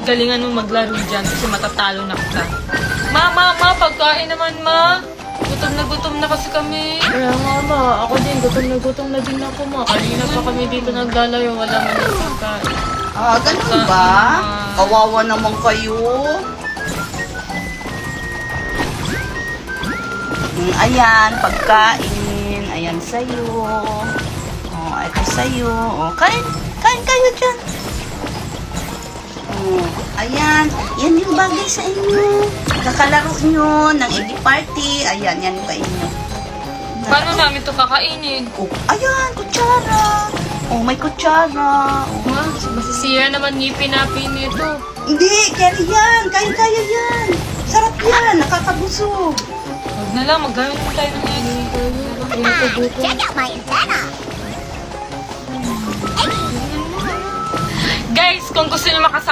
galingan mo maglaro dyan kasi matatalo na kita. Ma, pagkain naman, ma. Gutom na kasi kami. Kaya nga, ma. Ako din, gutom na din ako, ma. Kanina pa kami dito naglalayo. Wala man yung pagkain. Ah, ganun ba? Kawawa naman kayo. Ayan, pagkain. Ayan sa'yo. Oh, ito sa'yo. Oh, kain kayo dyan. Oh, ayan. Yan yung bagay sa inyo. Kakalaro nyo ng egg party. Ayan, yan sa inyo. Paano namin to kakainin? Oh, ayan, kutsara. Oh, may kutsara. Oh. Ma, masisira naman ngipin natin nito. Hindi, carry yan. Kaya yan. Sarap yan. Nakakabusog. Huwag na lang, maggamit mo tayo ng egg. Check out my antenna. Guys, kung gusto nyo makasama